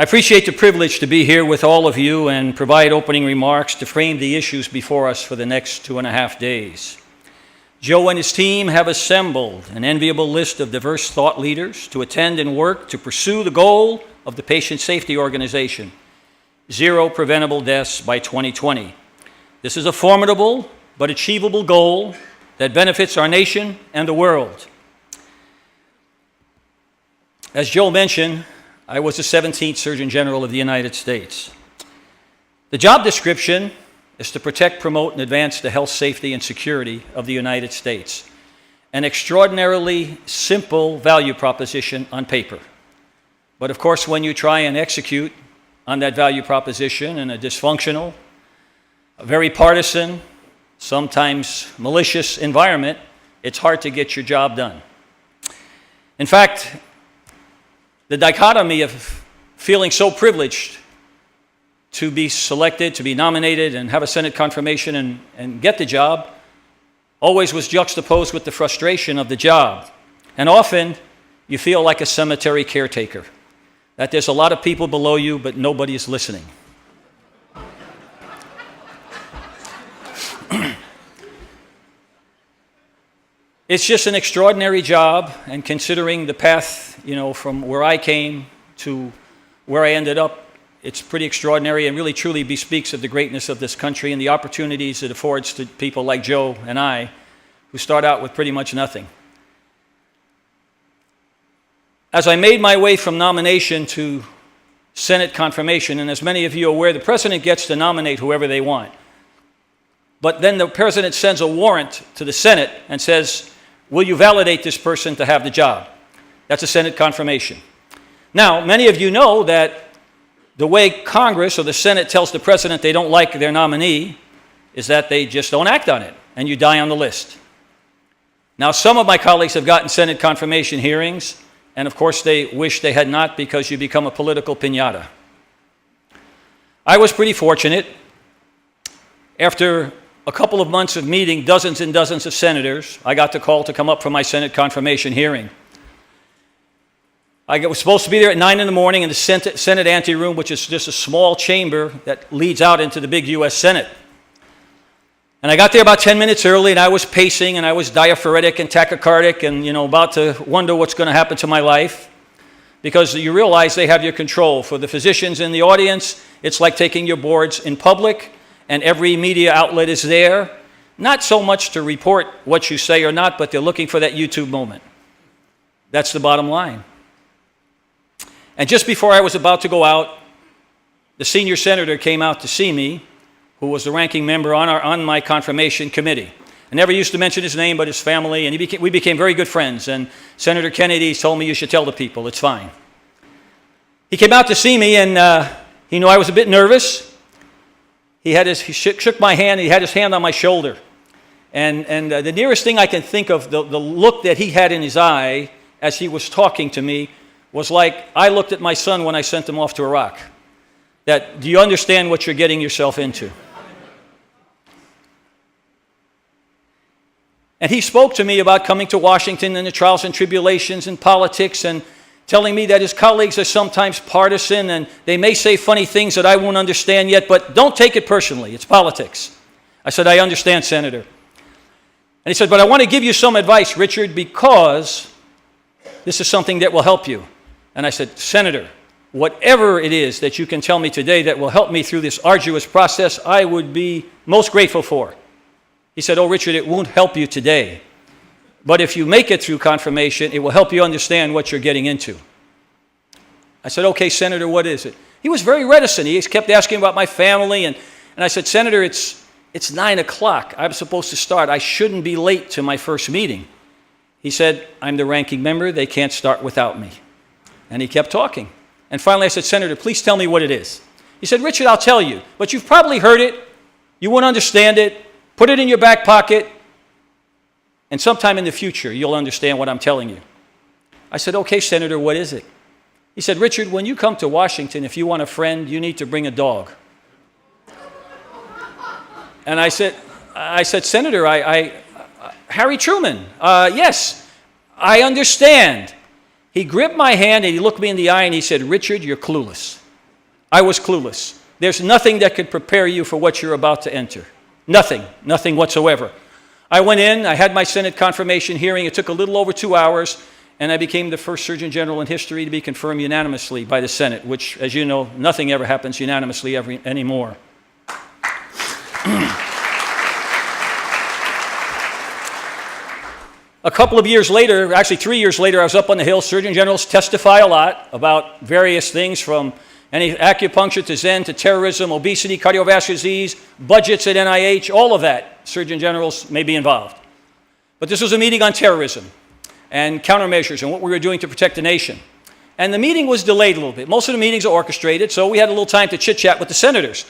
I appreciate the privilege to be here with all of you and provide opening remarks to frame the issues before us for the next 2.5 days. Joe and his team have assembled an enviable list of diverse thought leaders to attend and work to pursue the goal of the Patient Safety Organization, 0 preventable deaths by 2020. This is a formidable but achievable goal that benefits our nation and the world. As Joe mentioned, I was the 17th Surgeon General of the United States. The job description is to protect, promote, and advance the health, safety, and security of the United States. An extraordinarily simple value proposition on paper. But of course, when you try and execute on that value proposition in a dysfunctional, a very partisan, sometimes malicious environment, it's hard to get your job done. In fact, the dichotomy of feeling so privileged to be selected, to be nominated, and have a Senate confirmation and get the job always was juxtaposed with the frustration of the job. And often, you feel like a cemetery caretaker, that there's a lot of people below you, but nobody is listening. It's just an extraordinary job, and considering the path, from where I came to where I ended up, it's pretty extraordinary and really truly bespeaks of the greatness of this country and the opportunities it affords to people like Joe and I, who start out with pretty much nothing. As I made my way from nomination to Senate confirmation, and as many of you are aware, the president gets to nominate whoever they want. But then the president sends a warrant to the Senate and says, will you validate this person to have the job? That's a Senate confirmation. Now, many of you know that the way Congress or the Senate tells the president they don't like their nominee is that they just don't act on it, and you die on the list. Now, some of my colleagues have gotten Senate confirmation hearings, and of course they wish they had not, because you become a political piñata. I was pretty fortunate. After a couple of months of meeting dozens and dozens of senators, I got the call to come up for my Senate confirmation hearing. I was supposed to be there at 9 in the morning in the Senate anteroom, which is just a small chamber that leads out into the big U.S. Senate. And I got there about 10 minutes early, and I was pacing, and I was diaphoretic and tachycardic and, about to wonder what's going to happen to my life, because you realize they have your control. For the physicians in the audience, it's like taking your boards in public, and every media outlet is there, not so much to report what you say or not, but they're looking for that YouTube moment. That's the bottom line. And just before I was about to go out, the senior senator came out to see me, who was the ranking member on my confirmation committee. I never used to mention his name, but his family, and we became very good friends. And Senator Kennedy told me, you should tell the people, it's fine. He came out to see me, and he knew I was a bit nervous. He shook my hand, and he had his hand on my shoulder. And the nearest thing I can think of, the look that he had in his eye as he was talking to me, was like I looked at my son when I sent him off to Iraq. That, do you understand what you're getting yourself into? And he spoke to me about coming to Washington and the trials and tribulations and politics, and telling me that his colleagues are sometimes partisan and they may say funny things that I won't understand yet, but don't take it personally, it's politics. I said, I understand, Senator. And he said, but I want to give you some advice, Richard, because this is something that will help you. And I said, Senator, whatever it is that you can tell me today that will help me through this arduous process, I would be most grateful for. He said, oh, Richard, it won't help you today. But if you make it through confirmation, it will help you understand what you're getting into. I said, okay, Senator, what is it? He was very reticent. He kept asking about my family. And I said, Senator, it's 9 o'clock. I'm supposed to start. I shouldn't be late to my first meeting. He said, I'm the ranking member. They can't start without me. And he kept talking. And finally I said, Senator, please tell me what it is. He said, Richard, I'll tell you, but you've probably heard it. You won't understand it. Put it in your back pocket. And sometime in the future, you'll understand what I'm telling you. I said, okay, Senator, what is it? He said, Richard, when you come to Washington, if you want a friend, you need to bring a dog. And I said, Senator, Harry Truman, yes, I understand. He gripped my hand and he looked me in the eye and he said, Richard, you're clueless. I was clueless. There's nothing that could prepare you for what you're about to enter. Nothing whatsoever. I went in, I had my Senate confirmation hearing. It took a little over 2 hours, and I became the first Surgeon General in history to be confirmed unanimously by the Senate, which, as you know, nothing ever happens unanimously anymore. A couple of years later, actually 3 years later, I was up on the Hill. Surgeon Generals testify a lot about various things, from any acupuncture to Zen to terrorism, obesity, cardiovascular disease, budgets at NIH, all of that. Surgeon Generals may be involved. But this was a meeting on terrorism and countermeasures and what we were doing to protect the nation. And the meeting was delayed a little bit. Most of the meetings are orchestrated, so we had a little time to chit-chat with the senators.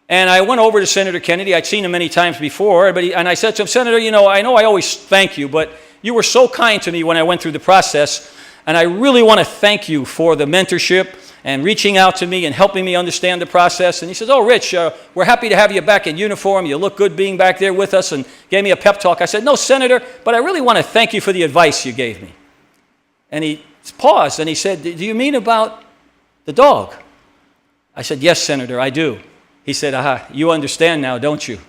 And I went over to Senator Kennedy. I'd seen him many times before, and I said to him, Senator, I know I always thank you, but you were so kind to me when I went through the process, and I really want to thank you for the mentorship and reaching out to me and helping me understand the process. And he says, oh, Rich, we're happy to have you back in uniform. You look good being back there with us, and gave me a pep talk. I said, no, Senator, but I really want to thank you for the advice you gave me. And he paused, and he said, do you mean about the dog? I said, yes, Senator, I do. He said, aha, you understand now, don't you?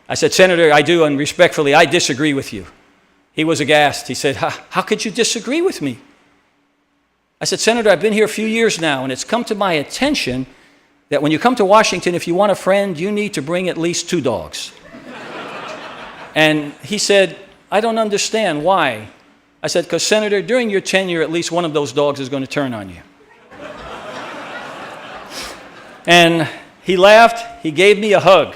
I said, Senator, I do, and respectfully, I disagree with you. He was aghast. He said, how could you disagree with me? I said, Senator, I've been here a few years now, and it's come to my attention that when you come to Washington, if you want a friend, you need to bring at least 2 dogs. And he said, I don't understand. Why? I said, because, Senator, during your tenure, at least one of those dogs is going to turn on you. And he laughed. He gave me a hug.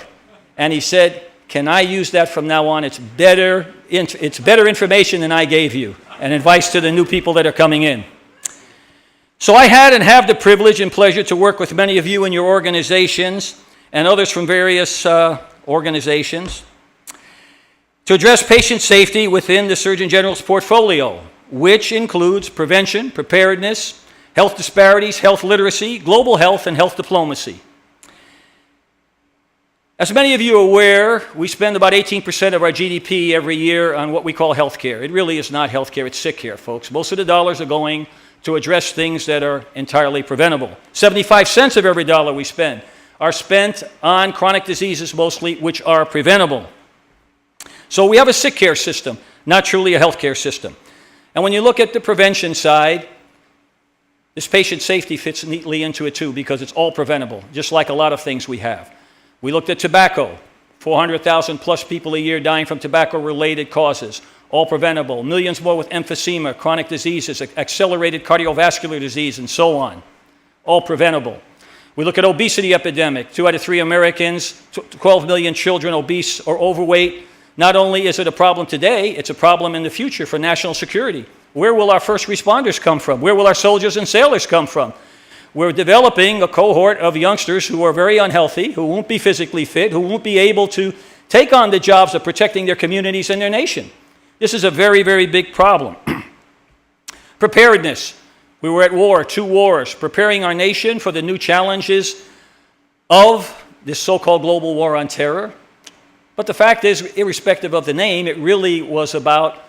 And he said, can I use that from now on? It's better information than I gave you, and advice to the new people that are coming in. So I had and have the privilege and pleasure to work with many of you in your organizations and others from various organizations to address patient safety within the Surgeon General's portfolio, which includes prevention, preparedness, health disparities, health literacy, global health, and health diplomacy. As many of you are aware, we spend about 18% of our GDP every year on what we call health care. It really is not health care, it's sick care, folks. Most of the dollars are going to address things that are entirely preventable. 75 cents of every dollar we spend are spent on chronic diseases mostly, which are preventable. So we have a sick care system, not truly a health care system. And when you look at the prevention side, this patient safety fits neatly into it too, because it's all preventable, just like a lot of things we have. We looked at tobacco, 400,000 plus people a year dying from tobacco-related causes, all preventable. Millions more with emphysema, chronic diseases, accelerated cardiovascular disease, and so on, all preventable. We look at obesity epidemic, 2 out of 3 Americans, 12 million children obese or overweight. Not only is it a problem today, it's a problem in the future for national security. Where will our first responders come from? Where will our soldiers and sailors come from? We're developing a cohort of youngsters who are very unhealthy, who won't be physically fit, who won't be able to take on the jobs of protecting their communities and their nation. This is a very, very big problem. Preparedness. We were at war, 2 wars, preparing our nation for the new challenges of this so-called global war on terror. But the fact is, irrespective of the name, it really was about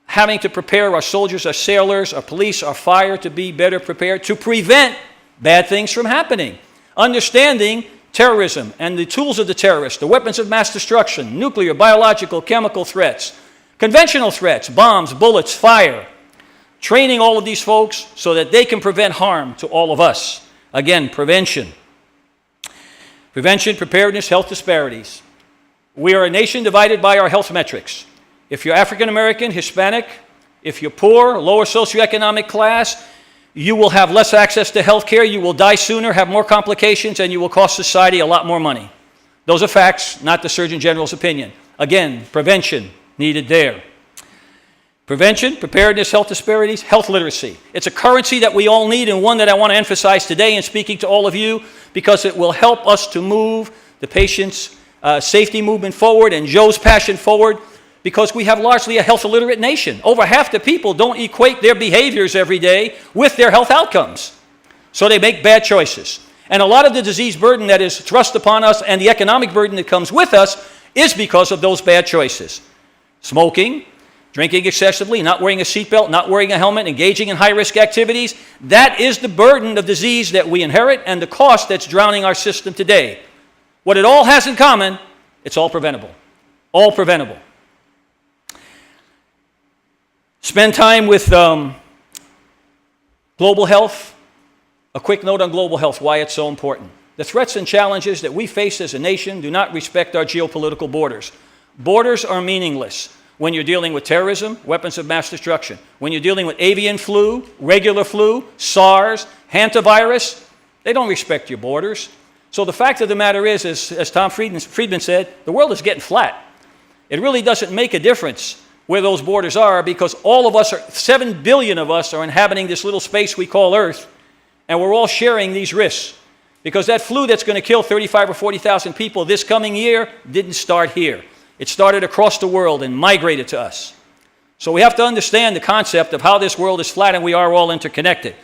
having to prepare our soldiers, our sailors, our police, our fire to be better prepared to prevent bad things from happening. Understanding terrorism and the tools of the terrorists, the weapons of mass destruction, nuclear, biological, chemical threats, conventional threats, bombs, bullets, fire. Training all of these folks so that they can prevent harm to all of us. Again, prevention. Prevention, preparedness, health disparities. We are a nation divided by our health metrics. If you're African American, Hispanic, if you're poor, lower socioeconomic class, you will have less access to health care, you will die sooner, have more complications, and you will cost society a lot more money. Those are facts, not the Surgeon General's opinion. Again, prevention needed there. Prevention, preparedness, health disparities, health literacy. It's a currency that we all need, and one that I want to emphasize today in speaking to all of you, because it will help us to move the patient's safety movement forward and Joe's passion forward, because we have largely a health illiterate nation. Over half the people don't equate their behaviors every day with their health outcomes. So they make bad choices. And a lot of the disease burden that is thrust upon us and the economic burden that comes with us is because of those bad choices. Smoking, drinking excessively, not wearing a seatbelt, not wearing a helmet, engaging in high-risk activities. That is the burden of disease that we inherit and the cost that's drowning our system today. What it all has in common, it's all preventable. All preventable. Spend time with global health. A quick note on global health, why it's so important. The threats and challenges that we face as a nation do not respect our geopolitical borders. Borders are meaningless when you're dealing with terrorism, weapons of mass destruction. When you're dealing with avian flu, regular flu, SARS, hantavirus, they don't respect your borders. So the fact of the matter is, as Tom Friedman said, the world is getting flat. It really doesn't make a difference where those borders are because all of us, 7 billion of us, are inhabiting this little space we call Earth, and we're all sharing these risks. Because that flu that's going to kill 35 or 40,000 people this coming year didn't start here. It started across the world and migrated to us. So we have to understand the concept of how this world is flat and we are all interconnected.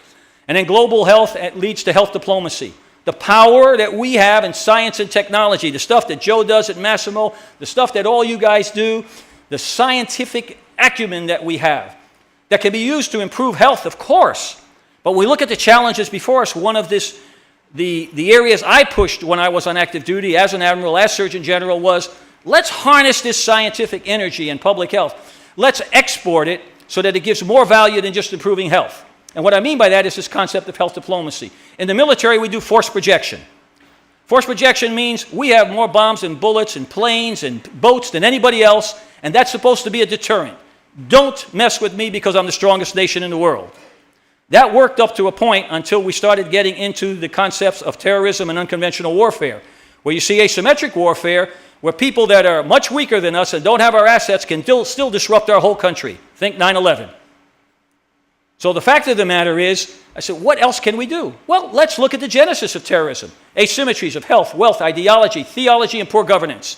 And then global health leads to health diplomacy. The power that we have in science and technology, the stuff that Joe does at Massimo, the stuff that all you guys do, the scientific acumen that we have, that can be used to improve health, of course. But we look at the challenges before us. One of the areas I pushed when I was on active duty as an admiral, as Surgeon General, was let's harness this scientific energy in public health. Let's export it so that it gives more value than just improving health. And what I mean by that is this concept of health diplomacy. In the military, we do force projection. Force projection means we have more bombs and bullets and planes and boats than anybody else, and that's supposed to be a deterrent. Don't mess with me because I'm the strongest nation in the world. That worked up to a point until we started getting into the concepts of terrorism and unconventional warfare, where you see asymmetric warfare, where people that are much weaker than us and don't have our assets can still disrupt our whole country. Think 9/11. So the fact of the matter is, I said, what else can we do? Well, let's look at the genesis of terrorism. Asymmetries of health, wealth, ideology, theology, and poor governance.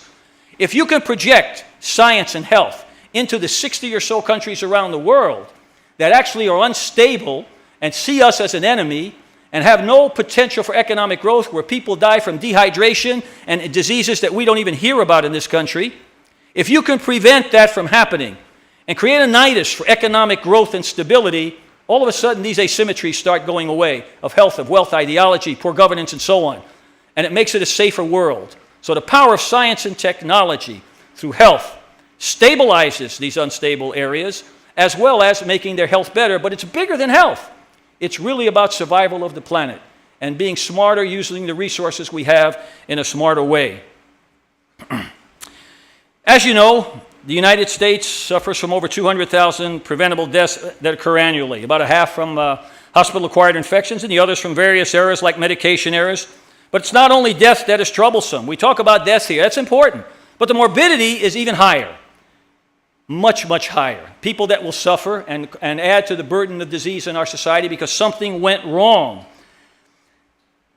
If you can project science and health into the 60 or so countries around the world that actually are unstable and see us as an enemy and have no potential for economic growth, where people die from dehydration and diseases that we don't even hear about in this country, if you can prevent that from happening and create a nidus for economic growth and stability, all of a sudden these asymmetries start going away of health, of wealth, ideology, poor governance, and so on. And it makes it a safer world. So the power of science and technology through health stabilizes these unstable areas as well as making their health better, but it's bigger than health. It's really about survival of the planet and being smarter, using the resources we have in a smarter way. As you know, the United States suffers from over 200,000 preventable deaths that occur annually, about a half from hospital-acquired infections and the others from various errors like medication errors. But it's not only death that is troublesome. We talk about death here. That's important. But the morbidity is even higher. Much, much higher. People that will suffer and add to the burden of disease in our society because something went wrong.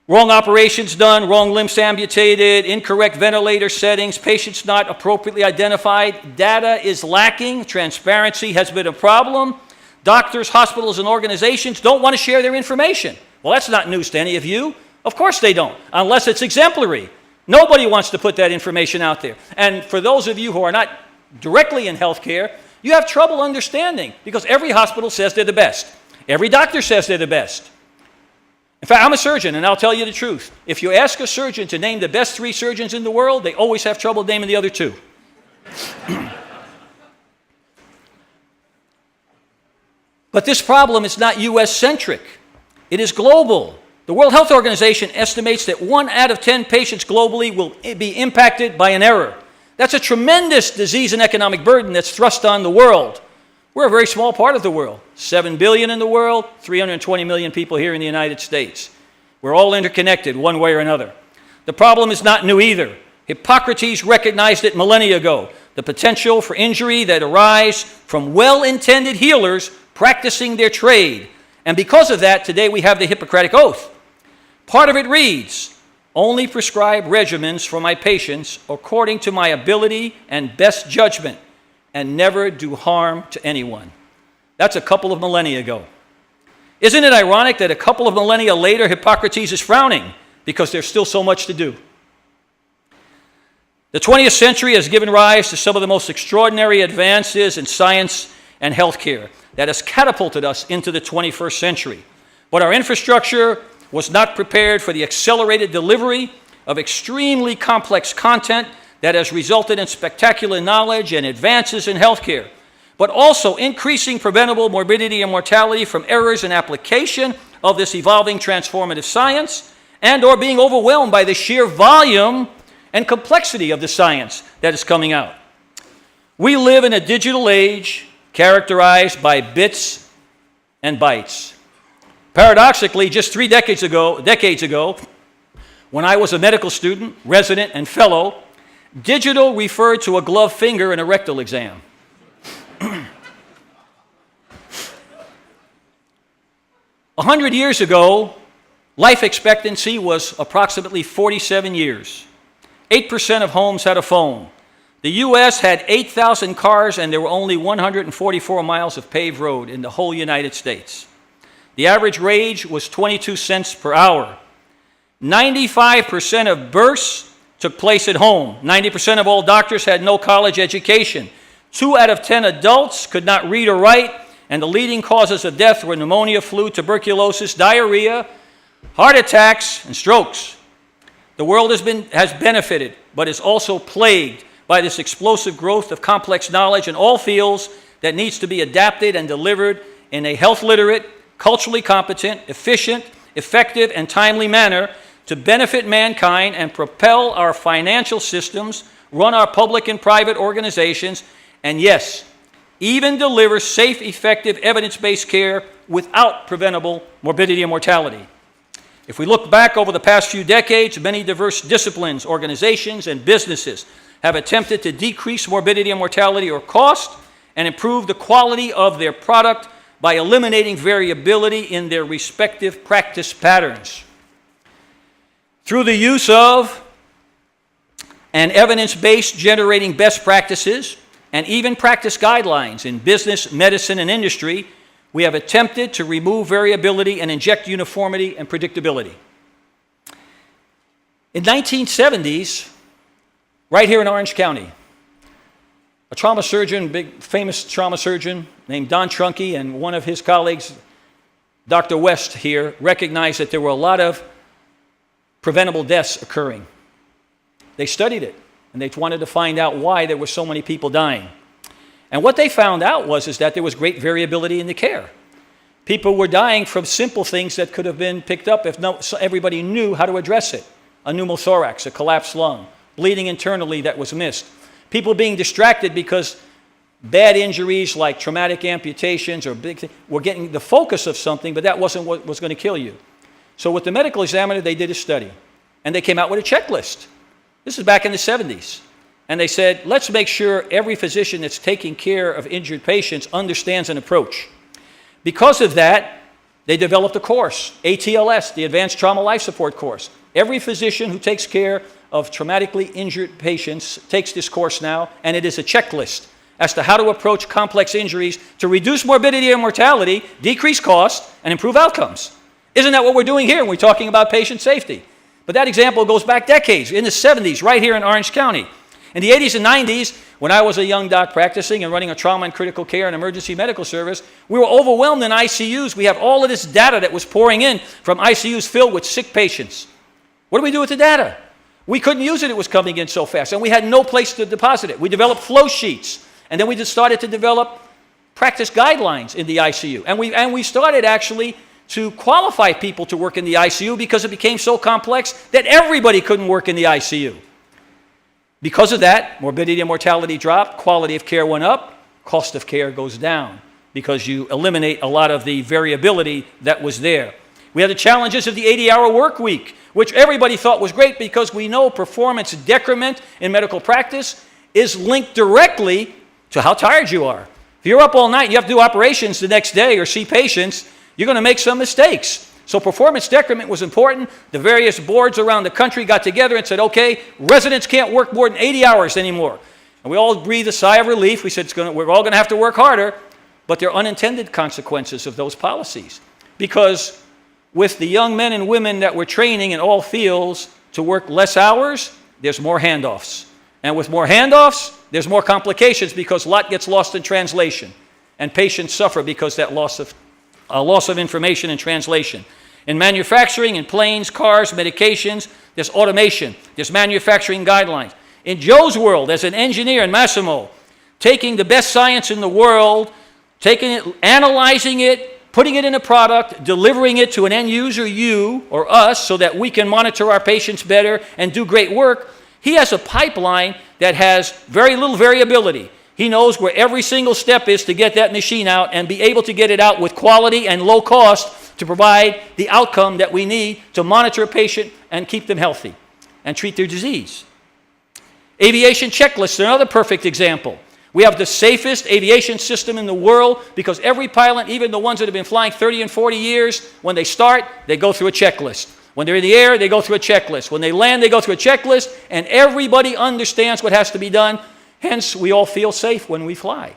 Wrong operations done, wrong limbs amputated, incorrect ventilator settings, patients not appropriately identified. Data is lacking. Transparency has been a problem. Doctors, hospitals, and organizations don't want to share their information. Well, that's not news to any of you. Of course they don't, unless it's exemplary. Nobody wants to put that information out there. And for those of you who are not directly in healthcare, you have trouble understanding because every hospital says they're the best. Every doctor says they're the best. In fact, I'm a surgeon, and I'll tell you the truth. If you ask a surgeon to name the best 3 surgeons in the world, they always have trouble naming the other 2. But this problem is not U.S.-centric. It is global. The World Health Organization estimates that 1 out of 10 patients globally will be impacted by an error. That's a tremendous disease and economic burden that's thrust on the world. We're a very small part of the world. 7 billion in the world, 320 million people here in the United States. We're all interconnected one way or another. The problem is not new either. Hippocrates recognized it millennia ago. The potential for injury that arise from well-intended healers practicing their trade. And because of that, today we have the Hippocratic Oath. Part of it reads, "Only prescribe regimens for my patients according to my ability and best judgment, and never do harm to anyone." That's a couple of millennia ago. Isn't it ironic that a couple of millennia later, Hippocrates is frowning because there's still so much to do? The 20th century has given rise to some of the most extraordinary advances in science and healthcare that has catapulted us into the 21st century. But our infrastructure was not prepared for the accelerated delivery of extremely complex content that has resulted in spectacular knowledge and advances in healthcare, but also increasing preventable morbidity and mortality from errors in application of this evolving transformative science, and or being overwhelmed by the sheer volume and complexity of the science that is coming out. We live in a digital age characterized by bits and bytes. Paradoxically, just 3 decades ago, when I was a medical student, resident, and fellow, digital referred to a gloved finger in a rectal exam. 100 years ago, life expectancy was approximately 47 years. 8% of homes had a phone. The U.S. had 8,000 cars, and there were only 144 miles of paved road in the whole United States. The average wage was 22 cents per hour. 95% of births took place at home. 90% of all doctors had no college education. 2 out of 10 adults could not read or write, and the leading causes of death were pneumonia, flu, tuberculosis, diarrhea, heart attacks, and strokes. The world has benefited, but is also plagued by this explosive growth of complex knowledge in all fields that needs to be adapted and delivered in a health-literate, culturally competent, efficient, effective, and timely manner to benefit mankind and propel our financial systems, run our public and private organizations, and yes, even deliver safe, effective, evidence-based care without preventable morbidity and mortality. If we look back over the past few decades, many diverse disciplines, organizations, and businesses have attempted to decrease morbidity and mortality or cost and improve the quality of their product by eliminating variability in their respective practice patterns. Through the use of and evidence-based generating best practices and even practice guidelines in business, medicine, and industry, we have attempted to remove variability and inject uniformity and predictability. In the 1970s, right here in Orange County, a trauma surgeon, big famous trauma surgeon named Don Trunke, and one of his colleagues, Dr. West here, recognized that there were a lot of preventable deaths occurring. They studied it, and they wanted to find out why there were so many people dying. And what they found out was that there was great variability in the care. People were dying from simple things that could have been picked up if everybody knew how to address it. A pneumothorax, a collapsed lung, bleeding internally that was missed. People being distracted because bad injuries like traumatic amputations or big things were getting the focus of something, but that wasn't what was going to kill you. So with the medical examiner, they did a study, and they came out with a checklist. This is back in the 70s. And they said, let's make sure every physician that's taking care of injured patients understands an approach. Because of that, they developed a course, ATLS, the Advanced Trauma Life Support course. Every physician who takes care of traumatically injured patients takes this course now, and it is a checklist as to how to approach complex injuries to reduce morbidity and mortality, decrease cost, and improve outcomes. Isn't that what we're doing here when we're talking about patient safety? But that example goes back decades, in the 70s, right here in Orange County. In the 80s and 90s, when I was a young doc practicing and running a trauma and critical care and emergency medical service, we were overwhelmed in ICUs. We have all of this data that was pouring in from ICUs filled with sick patients. What do we do with the data? We couldn't use it. It was coming in so fast, and we had no place to deposit it. We developed flow sheets, and then we just started to develop practice guidelines in the ICU. And we started actually to qualify people to work in the ICU because it became so complex that everybody couldn't work in the ICU. Because of that, morbidity and mortality dropped, quality of care went up, cost of care goes down because you eliminate a lot of the variability that was there. We had the challenges of the 80-hour work week, which everybody thought was great because we know performance decrement in medical practice is linked directly to how tired you are. If you're up all night and you have to do operations the next day or see patients, you're going to make some mistakes. So performance decrement was important. The various boards around the country got together and said, okay, residents can't work more than 80 hours anymore. And we all breathed a sigh of relief. We said, we're all going to have to work harder. But there are unintended consequences of those policies. Because with the young men and women that we're training in all fields to work less hours, there's more handoffs. And with more handoffs, there's more complications because a lot gets lost in translation. And patients suffer because that loss of information in translation. In manufacturing, in planes, cars, medications, there's automation. There's manufacturing guidelines. In Joe's world, as an engineer in Massimo, taking the best science in the world, taking it, analyzing it, putting it in a product, delivering it to an end user, you or us, so that we can monitor our patients better and do great work, he has a pipeline that has very little variability. He knows where every single step is to get that machine out and be able to get it out with quality and low cost to provide the outcome that we need to monitor a patient and keep them healthy and treat their disease. Aviation checklists are another perfect example. We have the safest aviation system in the world because every pilot, even the ones that have been flying 30 and 40 years, when they start, they go through a checklist. When they're in the air, they go through a checklist. When they land, they go through a checklist, and everybody understands what has to be done. Hence, we all feel safe when we fly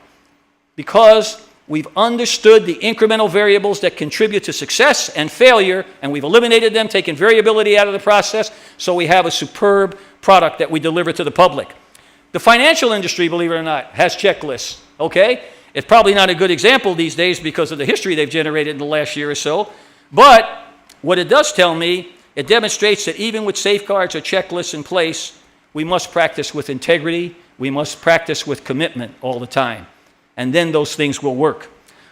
because we've understood the incremental variables that contribute to success and failure, and we've eliminated them, taken variability out of the process, so we have a superb product that we deliver to the public. The financial industry, believe it or not, has checklists, okay? It's probably not a good example these days because of the history they've generated in the last year or so, but what it does tell me, it demonstrates that even with safeguards or checklists in place, we must practice with integrity, we must practice with commitment all the time, and then those things will work.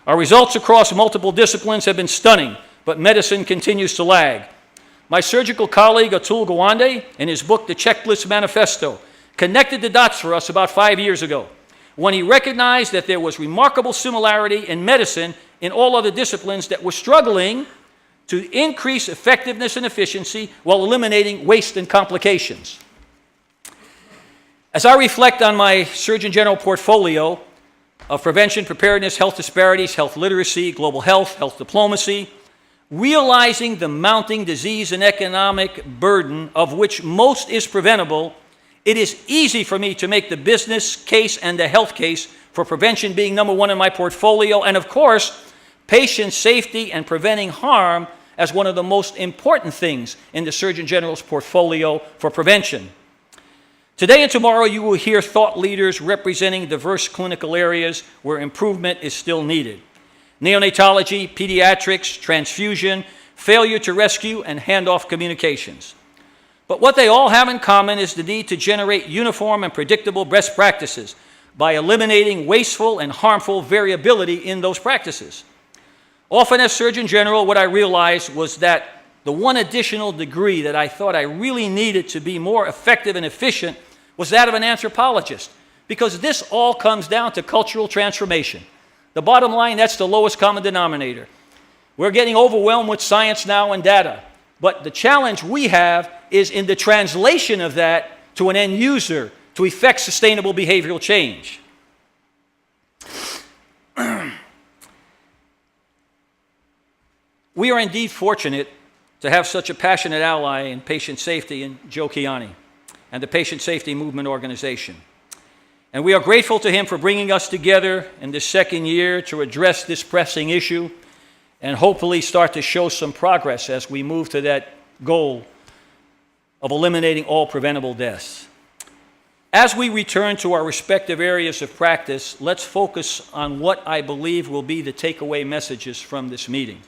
Our results across multiple disciplines have been stunning, but medicine continues to lag. My surgical colleague Atul Gawande, in his book, The Checklist Manifesto, connected the dots for us about 5 years ago when he recognized that there was remarkable similarity in medicine in all other disciplines that were struggling to increase effectiveness and efficiency while eliminating waste and complications. As I reflect on my Surgeon General portfolio of prevention, preparedness, health disparities, health literacy, global health, health diplomacy, realizing the mounting disease and economic burden of which most is preventable, it is easy for me to make the business case and the health case for prevention being number one in my portfolio, and of course, patient safety and preventing harm as one of the most important things in the Surgeon General's portfolio for prevention. Today and tomorrow, you will hear thought leaders representing diverse clinical areas where improvement is still needed. Neonatology, pediatrics, transfusion, failure to rescue, and handoff communications. But what they all have in common is the need to generate uniform and predictable best practices by eliminating wasteful and harmful variability in those practices. Often as Surgeon General, what I realized was that the one additional degree that I thought I really needed to be more effective and efficient was that of an anthropologist, because this all comes down to cultural transformation. The bottom line, that's the lowest common denominator. We're getting overwhelmed with science now and data, but the challenge we have is in the translation of that to an end user to effect sustainable behavioral change. We are indeed fortunate to have such a passionate ally in patient safety in Joe Kiani and the Patient Safety Movement Organization. And we are grateful to him for bringing us together in this second year to address this pressing issue and hopefully start to show some progress as we move to that goal of eliminating all preventable deaths. As we return to our respective areas of practice, let's focus on what I believe will be the takeaway messages from this meeting.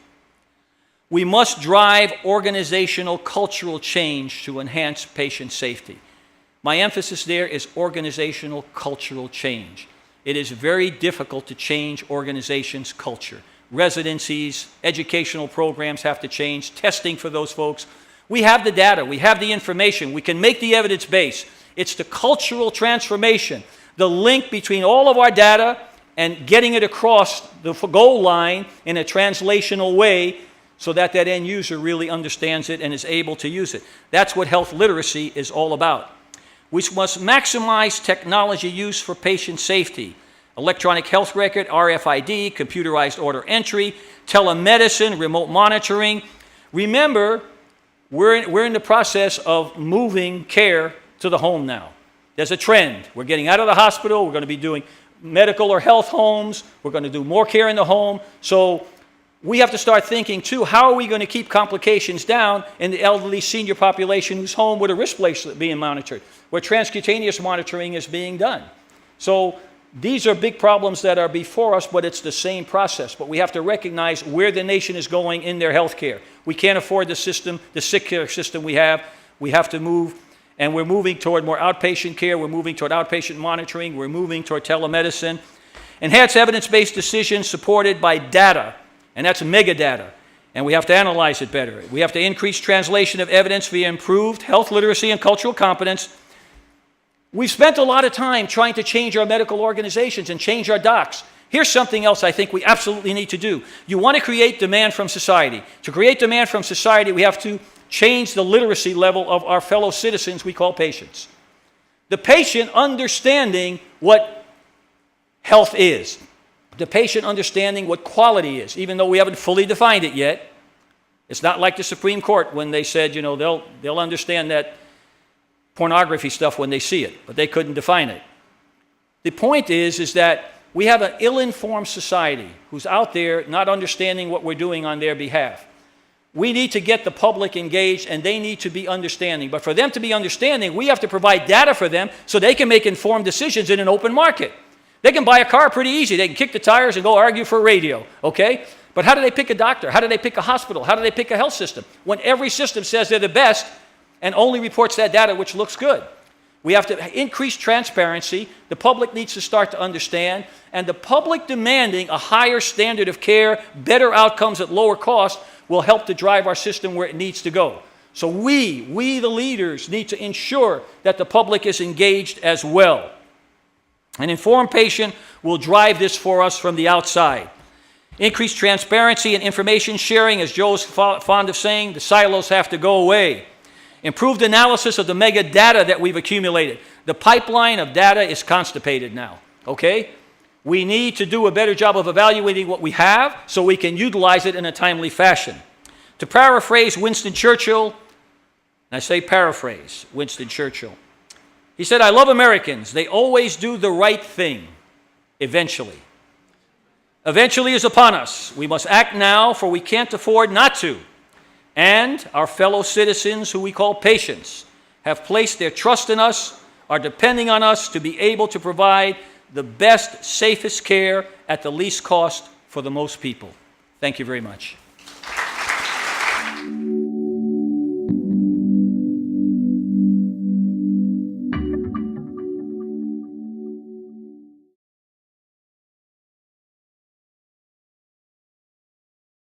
We must drive organizational cultural change to enhance patient safety. My emphasis there is organizational cultural change. It is very difficult to change organizations' culture. Residencies, educational programs have to change, testing for those folks. We have the data, we have the information, we can make the evidence base. It's the cultural transformation, the link between all of our data and getting it across the goal line in a translational way so that that end user really understands it and is able to use it. That's what health literacy is all about. We must maximize technology use for patient safety. Electronic health record, RFID, computerized order entry, telemedicine, remote monitoring. Remember, we're in the process of moving care to the home now. There's a trend. We're getting out of the hospital. We're going to be doing medical or health homes. We're going to do more care in the home. So we have to start thinking, too, how are we going to keep complications down in the elderly senior population who's home with a wrist bracelet being monitored, where transcutaneous monitoring is being done. So these are big problems that are before us, but it's the same process. But we have to recognize where the nation is going in their health care. We can't afford the system, the sick care system we have. We have to move, and we're moving toward more outpatient care. We're moving toward outpatient monitoring. We're moving toward telemedicine. Enhanced evidence-based decisions supported by data, and that's mega data, and we have to analyze it better. We have to increase translation of evidence via improved health literacy and cultural competence. We've spent a lot of time trying to change our medical organizations and change our docs. Here's something else I think we absolutely need to do. You want to create demand from society. To create demand from society, we have to change the literacy level of our fellow citizens we call patients. The patient understanding what health is. The patient understanding what quality is, even though we haven't fully defined it yet. It's not like the Supreme Court when they said, you know, they'll understand that pornography stuff when they see it, but they couldn't define it. The point is that we have an ill-informed society who's out there not understanding what we're doing on their behalf. We need to get the public engaged, and they need to be understanding. But for them to be understanding, we have to provide data for them so they can make informed decisions in an open market. They can buy a car pretty easy. They can kick the tires and go argue for a radio, okay? But how do they pick a doctor? How do they pick a hospital? How do they pick a health system? When every system says they're the best and only reports that data which looks good. We have to increase transparency. The public needs to start to understand. And the public demanding a higher standard of care, better outcomes at lower cost, will help to drive our system where it needs to go. So we the leaders, need to ensure that the public is engaged as well. An informed patient will drive this for us from the outside. Increased transparency and information sharing, as Joe's fond of saying, the silos have to go away. Improved analysis of the mega data that we've accumulated. The pipeline of data is constipated now, okay? We need to do a better job of evaluating what we have so we can utilize it in a timely fashion. To paraphrase Winston Churchill, and I say paraphrase Winston Churchill, he said, "I love Americans. They always do the right thing, eventually. Eventually is upon us. We must act now, for we can't afford not to. And our fellow citizens, who we call patients, have placed their trust in us, are depending on us to be able to provide the best, safest care at the least cost for the most people." Thank you very much.